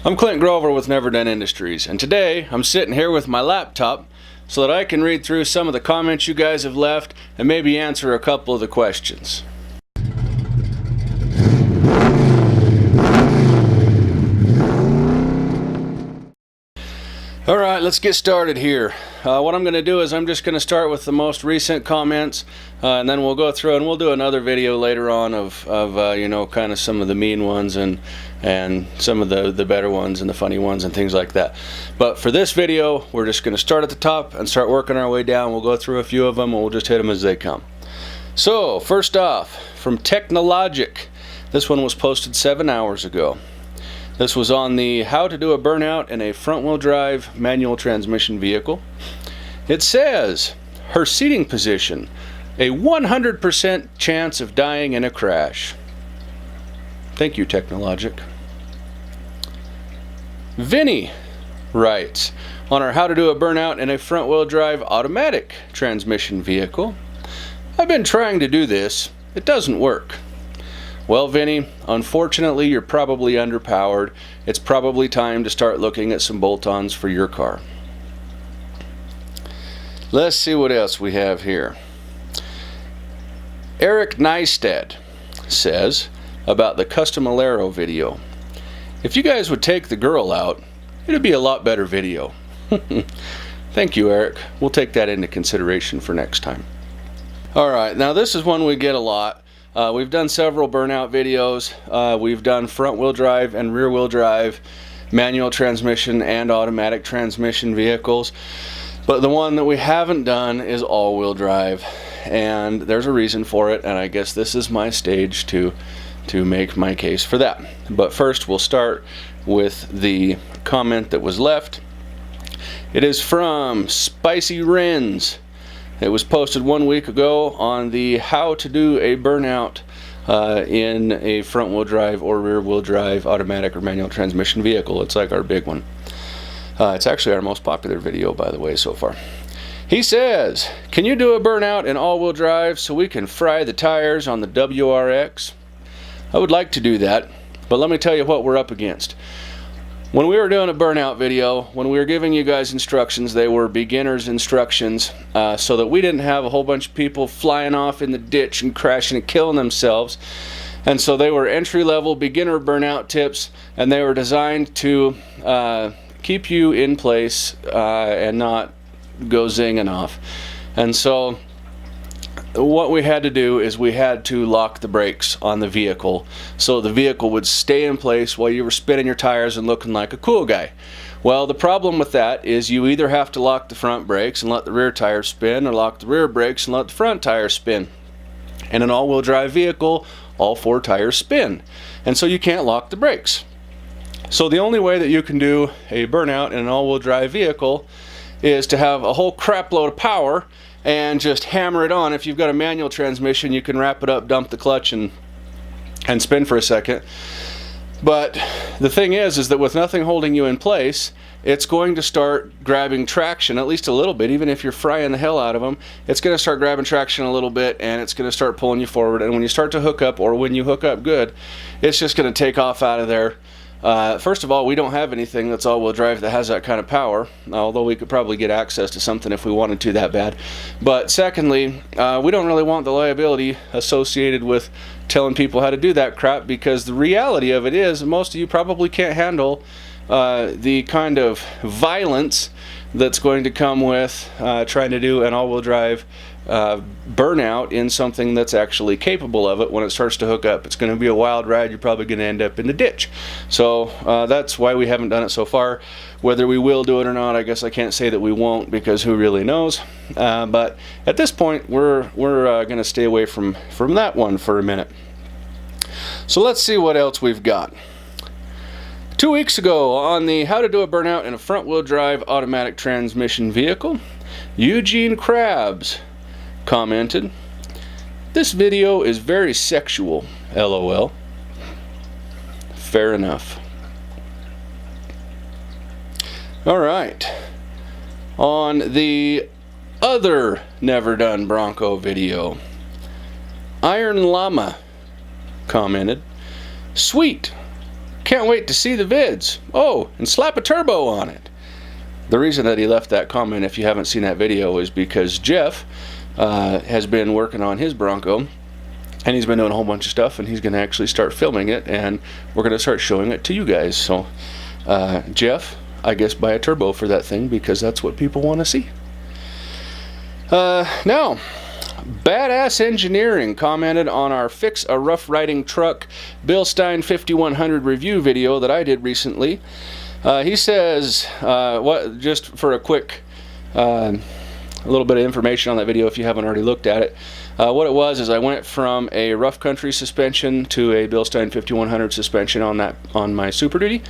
I'm Clint Grover with Never Done Industries, and today I'm sitting here with my laptop so that I can read through some of the comments you guys have left and maybe answer a couple of the questions. Alright, let's get started here. What I'm going to do is I'm just going to start with the most recent comments, and then we'll go through and we'll do another video later on of you know, kind of some of the mean ones and some of the better ones and the funny ones and things like that. But for this video, we're just going to start at the top and start working our way down. We'll go through a few of them and we'll just hit them as they come. So, first off, from Technologic. This one was posted 7 hours ago. This was on the how to do a burnout in a front-wheel drive manual transmission vehicle. It says, her seating position, a 100% chance of dying in a crash. Thank you, Technologic. Vinny writes, on our how to do a burnout in a front-wheel drive automatic transmission vehicle. I've been trying to do this. It doesn't work. Well, Vinny, unfortunately, you're probably underpowered. It's probably time to start looking at some bolt-ons for your car. Let's see what else we have here. Eric Neistat says about the Custom Alero video. If you guys would take the girl out, it'd be a lot better video. Thank you, Eric. We'll take that into consideration for next time. Alright, now this is one we get a lot. We've done several burnout videos. We've done front-wheel drive and rear-wheel drive manual transmission and automatic transmission vehicles. But the one that we haven't done is all-wheel drive. And there's a reason for it, and I guess this is my stage to make my case for that. But first we'll start with the comment that was left. It is from Spicy Rins. It was posted 1 week ago on the how to do a burnout in a front-wheel drive or rear-wheel drive automatic or manual transmission vehicle. It's like our big one. It's actually our most popular video, by the way, so far. He says, can you do a burnout in all-wheel drive so we can fry the tires on the WRX? I would like to do that, but let me tell you what we're up against. When we were doing a burnout video, when we were giving you guys instructions, they were beginner's instructions, so that we didn't have a whole bunch of people flying off in the ditch and crashing and killing themselves. And so they were entry-level beginner burnout tips, and they were designed to keep you in place and not go zinging off. And so what we had to do is we had to lock the brakes on the vehicle so the vehicle would stay in place while you were spinning your tires and looking like a cool guy. Well, the problem with that is you either have to lock the front brakes and let the rear tires spin, or lock the rear brakes and let the front tires spin. In an all-wheel drive vehicle, all four tires spin, and so you can't lock the brakes. So the only way that you can do a burnout in an all-wheel drive vehicle is to have a whole crap load of power and just hammer it on. If you've got a manual transmission, you can wrap it up, dump the clutch, and spin for a second. But the thing is that with nothing holding you in place, it's going to start grabbing traction, at least a little bit. Even if you're frying the hell out of them, it's going to start grabbing traction a little bit, and it's going to start pulling you forward. And when you start to hook up, or when you hook up good, it's just going to take off out of there. First of all, we don't have anything that's all-wheel drive that has that kind of power, although we could probably get access to something if we wanted to that bad. But secondly, we don't really want the liability associated with telling people how to do that crap, because the reality of it is most of you probably can't handle the kind of violence that's going to come with trying to do an all-wheel drive burnout in something that's actually capable of it. When it starts to hook up, it's going to be a wild ride. You're probably going to end up in the ditch. So that's why we haven't done it so far. Whether we will do it or not, I guess I can't say that we won't, because who really knows. But at this point, we're going to stay away from that one for a minute. So let's see what else we've got. 2 weeks ago on the how to do a burnout in a front-wheel drive automatic transmission vehicle, Eugene Krabs commented, this video is very sexual, LOL. Fair enough. Alright, on the other Never Done Bronco video, Iron Llama commented, sweet, Can't wait to see the vids. Oh, and slap a turbo on it. The reason that he left that comment, if you haven't seen that video, is because Jeff has been working on his Bronco, and he's been doing a whole bunch of stuff, and he's going to actually start filming it, and we're going to start showing it to you guys. So, Jeff, I guess buy a turbo for that thing, because that's what people want to see. Now, Badass Engineering commented on our Fix a Rough Riding Truck Bill Stein 5100 review video that I did recently. He says, just for a quick a little bit of information on that video if you haven't already looked at it. What it was is I went from a rough country suspension to a Bill Stein 5100 suspension on my Super Duty,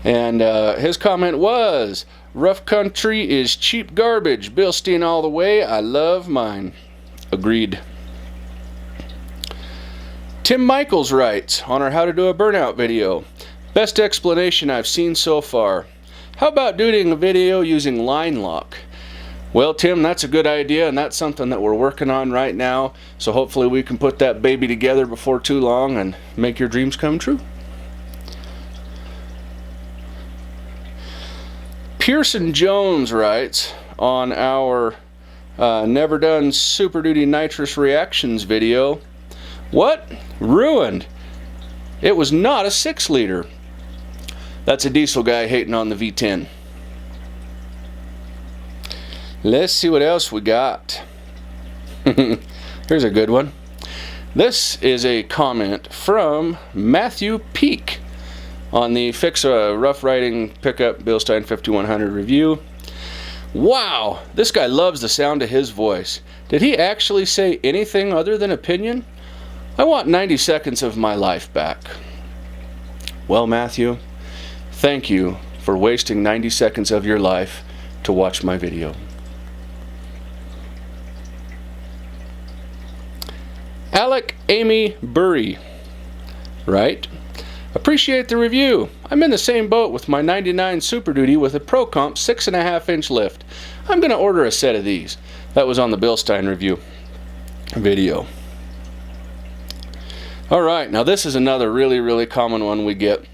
and his comment was, "Rough country is cheap garbage. Bill Stein all the way. I love mine." Agreed. Tim Michaels writes on our How to Do a Burnout video, "Best explanation I've seen so far. How about doing a video using line lock?" Well, Tim, that's a good idea, and that's something that we're working on right now, so hopefully we can put that baby together before too long and make your dreams come true. Pearson Jones writes on our Never Done Super Duty Nitrous Reactions video, "What? Ruined. It was not a 6-liter. That's a diesel guy hating on the V10. Let's see what else we got. Here's a good one. This is a comment from Matthew Peak on the Fix a Rough Riding Pickup Bill Stein 5100 review. "Wow, this guy loves the sound of his voice. Did he actually say anything other than opinion? I want 90 seconds of my life back." Well, Matthew, thank you for wasting 90 seconds of your life to watch my video. Alec Amy Burry, right? "Appreciate the review. I'm in the same boat with my 99 Super Duty with a Pro Comp 6.5-inch lift. I'm going to order a set of these." That was on the Bill Stein review video. Alright, now this is another really common one we get.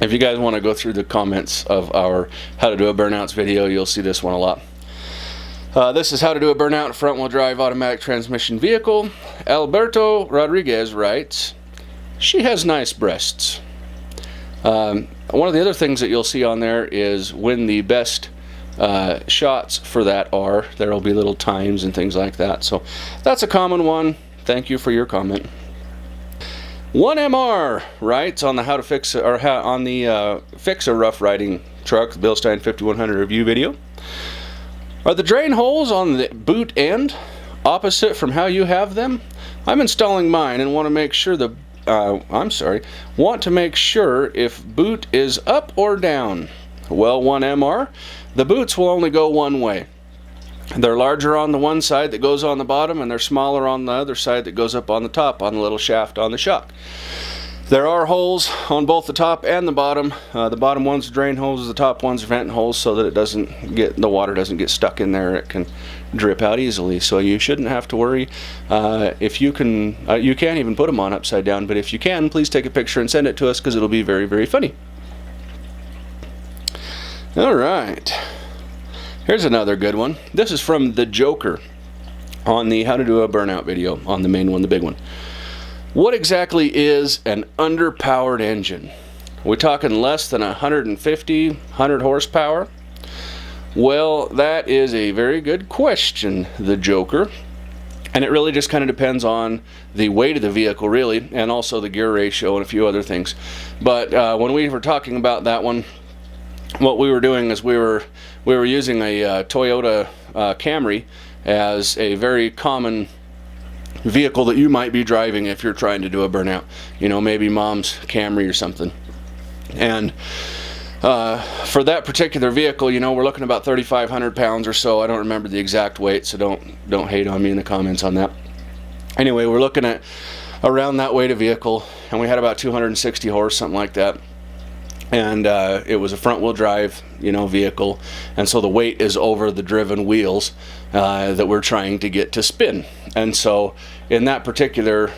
If you guys want to go through the comments of our How to Do a Burnouts video, you'll see this one a lot. This is How to Do a Burnout Front-Wheel Drive Automatic Transmission Vehicle. Alberto Rodriguez writes, "She has nice breasts." One of the other things that you'll see on there is when the best shots for that are. There will be little times and things like that. So that's a common one. Thank you for your comment. 1MR writes on the Fix a Rough Riding Truck, the Bill Stein 5100 review video. "Are the drain holes on the boot end opposite from how you have them? I'm installing mine and want to make sure if boot is up or down." Well, 1MR, the boots will only go one way. They're larger on the one side that goes on the bottom, and they're smaller on the other side that goes up on the top on the little shaft on the shock. There are holes on both the top and the bottom. The bottom one's drain holes, the top one's vent holes, so that the water doesn't get stuck in there. It can drip out easily, so you shouldn't have to worry. If you can even put them on upside down, but if you can, please take a picture and send it to us, because it'll be very funny. All right, here's another good one. This is from the Joker on the How to Do a Burnout video, on the main one, the big one. "What exactly is an underpowered engine? Are we talking less than 100 horsepower? Well, that is a very good question, the Joker. And it really just kind of depends on the weight of the vehicle, really, and also the gear ratio and a few other things. But when we were talking about that one, what we were doing is we were using a Toyota Camry as a very common vehicle that you might be driving if you're trying to do a burnout. You know, maybe mom's Camry or something. And for that particular vehicle, you know, we're looking about 3,500 pounds or so. I don't remember the exact weight, so don't hate on me in the comments on that. Anyway, we're looking at around that weight of vehicle, and we had about 260 horse, something like that. and it was a front-wheel drive, vehicle, and so the weight is over the driven wheels that we're trying to get to spin. And so in that particular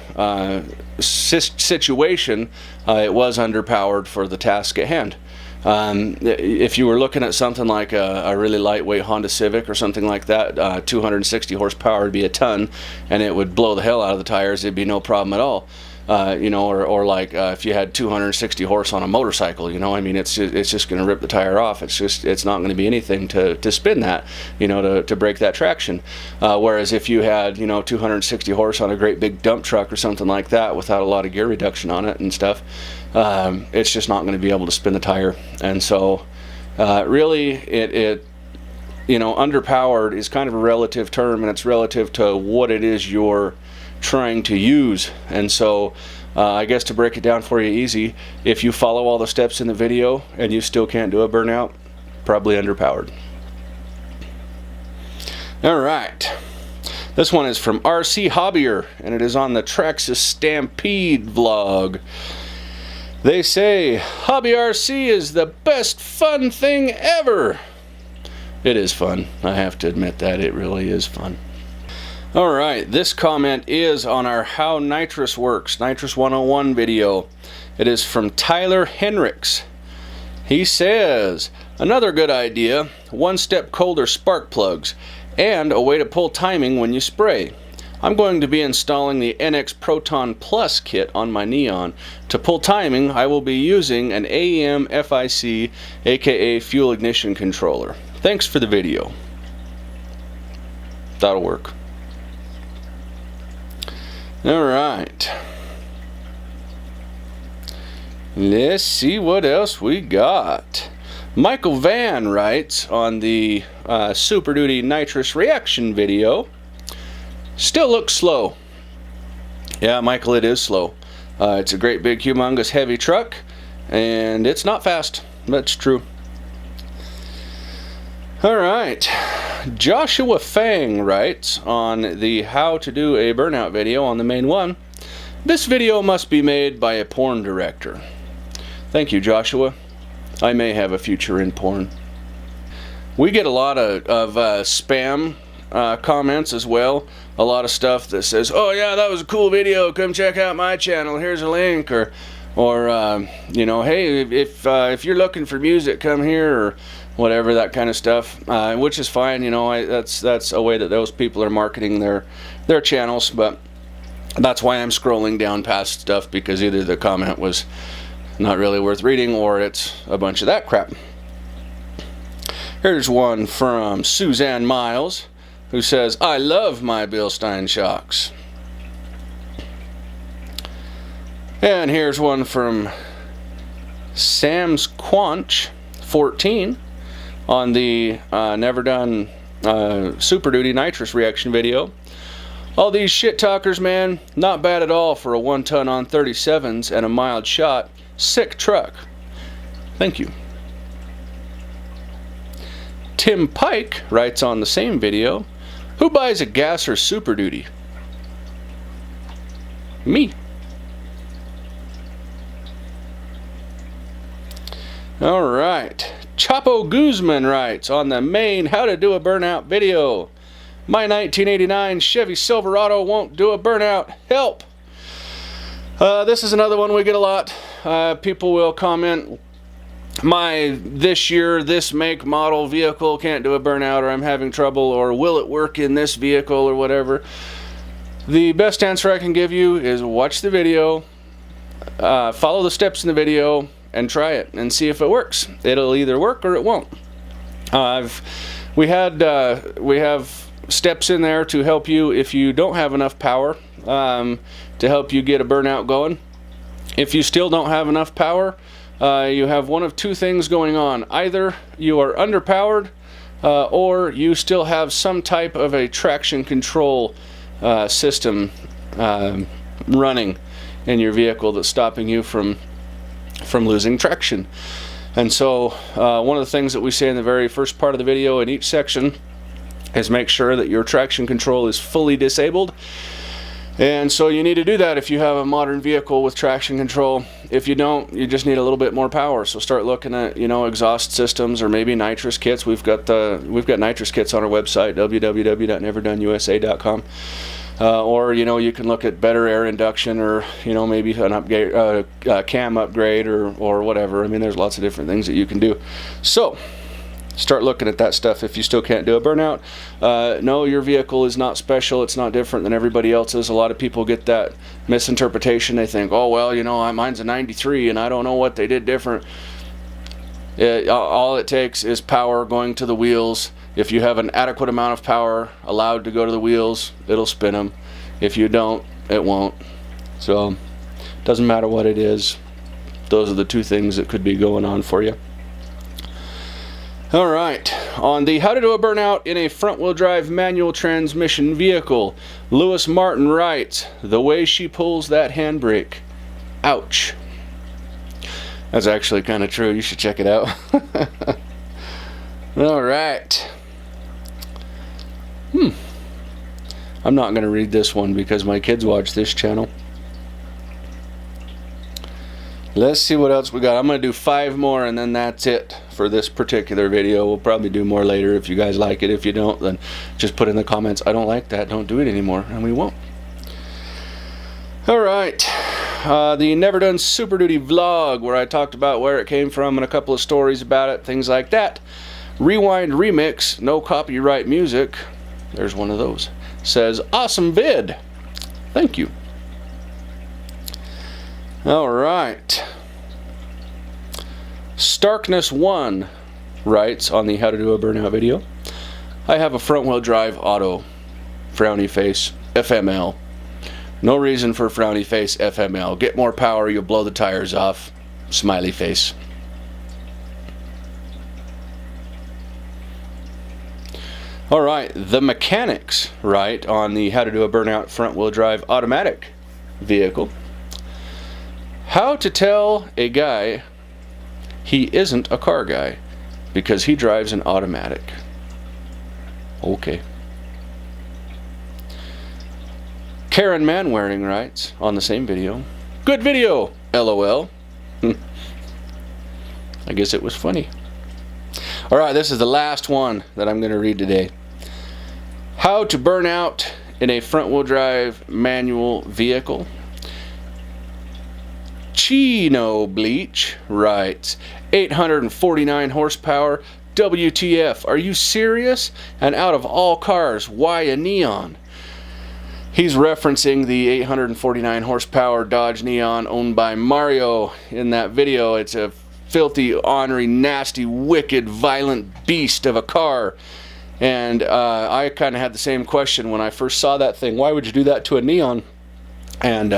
situation, it was underpowered for the task at hand. If you were looking at something like a really lightweight Honda Civic or something like that, 260 horsepower would be a ton, and it would blow the hell out of the tires. It'd be no problem at all. Or like if you had 260 horse on a motorcycle, I mean, it's just going to rip the tire off. It's not going to be anything to spin that, to break that traction. Whereas if you had, 260 horse on a great big dump truck or something like that without a lot of gear reduction on it and stuff, it's just not going to be able to spin the tire. And so, really, it underpowered is kind of a relative term, and it's relative to what it is you're trying to use. And so I guess to break it down for you easy, if you follow all the steps in the video and you still can't do a burnout, probably underpowered. Alright, this one is from RC Hobbyer, and it is on the Traxxas Stampede vlog. They say, Hobby RC is the best fun thing ever. It is fun. I have to admit that. It really is fun. Alright, this comment is on our How Nitrous Works, Nitrous 101 video. It is from Tyler Henricks. He says, another good idea, one-step colder spark plugs, and a way to pull timing when you spray. I'm going to be installing the NX Proton Plus kit on my Neon. To pull timing, I will be using an AEM FIC, aka Fuel Ignition Controller. Thanks for the video. That'll work. Alright, let's see what else we got. Michael Van writes on the Super Duty Nitrous Reaction video, still looks slow. Yeah, Michael, it is slow. It's a great big humongous heavy truck, and it's not fast. That's true. Alright, Joshua Fang writes on the How to Do a Burnout video on the main one, this video must be made by a porn director. Thank you, Joshua. I may have a future in porn. We get a lot of spam comments as well. A lot of stuff that says, oh yeah, that was a cool video, come check out my channel, here's a link, or hey, if you're looking for music, come here, or whatever, that kind of stuff, which is fine. That's a way that those people are marketing their channels, but that's why I'm scrolling down past stuff, because either the comment was not really worth reading or it's a bunch of that crap. Here's one from Suzanne Miles, who says, I love my Bilstein shocks. And here's one from Sam's Quant 14 on the Never Done Super Duty Nitrous Reaction video. All these shit talkers, man, not bad at all for a 1-ton on 37s and a mild shot. Sick truck. Thank you. Tim Pike writes on the same video, who buys a gas or Super Duty? Me. Alright, Chapo Guzman writes on the main How to Do a Burnout video, my 1989 Chevy Silverado won't do a burnout, help! This is another one we get a lot. People will comment, my this year, this make, model vehicle can't do a burnout, or I'm having trouble, or will it work in this vehicle, or whatever. The best answer I can give you is watch the video, follow the steps in the video, and try it and see if it works. It'll either work or it won't. We have steps in there to help you if you don't have enough power, to help you get a burnout going. If you still don't have enough power, you have one of two things going on. Either you are underpowered, or you still have some type of a traction control system running in your vehicle that's stopping you from losing traction. And so one of the things that we say in the very first part of the video in each section is make sure that your traction control is fully disabled. And so you need to do that if you have a modern vehicle with traction control. If you don't, you just need a little bit more power. So start looking at, you know, exhaust systems or maybe nitrous kits. We've got nitrous kits on our website, www.neverdonesUSA.com. Or, you know, you can look at better air induction, or, you know, maybe an upgrade, cam upgrade, or whatever. I mean, there's lots of different things that you can do. So start looking at that stuff if you still can't do a burnout. No, your vehicle is not special. It's not different than everybody else's. A lot of people get that misinterpretation. They think, oh, well, you know, mine's a 93 and I don't know what they did different. All it takes is power going to the wheels. If you have an adequate amount of power allowed to go to the wheels, it'll spin them. If you don't, it won't. So it doesn't matter what it is. Those are the two things that could be going on for you. All right, on the how to do a burnout in a front-wheel drive manual transmission vehicle, Lewis Martin writes, the way she pulls that handbrake, ouch. That's actually kind of true. You should check it out. All right. I'm not going to read this one because my kids watch this channel. Let's see what else we got. I'm going to do 5 more and then that's it for this particular video. We'll probably do more later if you guys like it. If you don't, then just put in the comments, I don't like that, don't do it anymore, and we won't. All right. The Never Done Super Duty vlog, where I talked about where it came from and a couple of stories about it, things like that. Rewind Remix, no copyright music. There's one of those. Says, awesome vid. Thank you. All right. Starkness1 writes on the How to Do a Burnout video, I have a front-wheel drive auto, frowny face, FML. No reason for frowny face, FML. Get more power, you'll blow the tires off, smiley face. All right, the mechanics write on the How to Do a Burnout front-wheel drive automatic vehicle, how to tell a guy he isn't a car guy because he drives an automatic. Okay. Karen Manwaring writes on the same video, good video, LOL. I guess it was funny. All right, this is the last one that I'm going to read today. How to burn out in a front-wheel drive manual vehicle. Chino Bleach writes, 849 horsepower, WTF, are you serious? And out of all cars, why a Neon? He's referencing the 849 horsepower Dodge Neon owned by Mario in that video. It's a filthy, ornery, nasty, wicked, violent beast of a car. And I kind of had the same question when I first saw that thing. Why would you do that to a Neon? And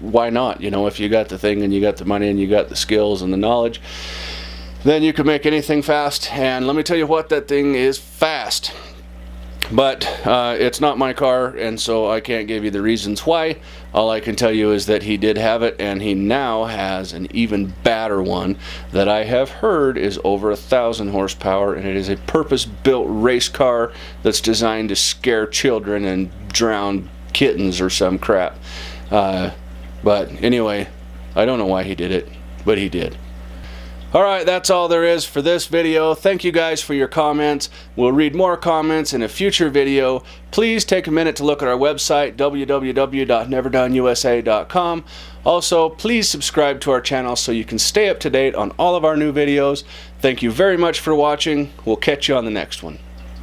why not? You know, if you got the thing and you got the money and you got the skills and the knowledge, then you can make anything fast. And let me tell you what, that thing is fast. But it's not my car, and so I can't give you the reasons why. All I can tell you is that he did have it, and he now has an even badder one that I have heard is over 1,000 horsepower, and it is a purpose-built race car that's designed to scare children and drown kittens or some crap. But anyway, I don't know why he did it, but he did. Alright, that's all there is for this video. Thank you guys for your comments. We'll read more comments in a future video. Please take a minute to look at our website, www.neverdoneusa.com. Also, please subscribe to our channel so you can stay up to date on all of our new videos. Thank you very much for watching. We'll catch you on the next one.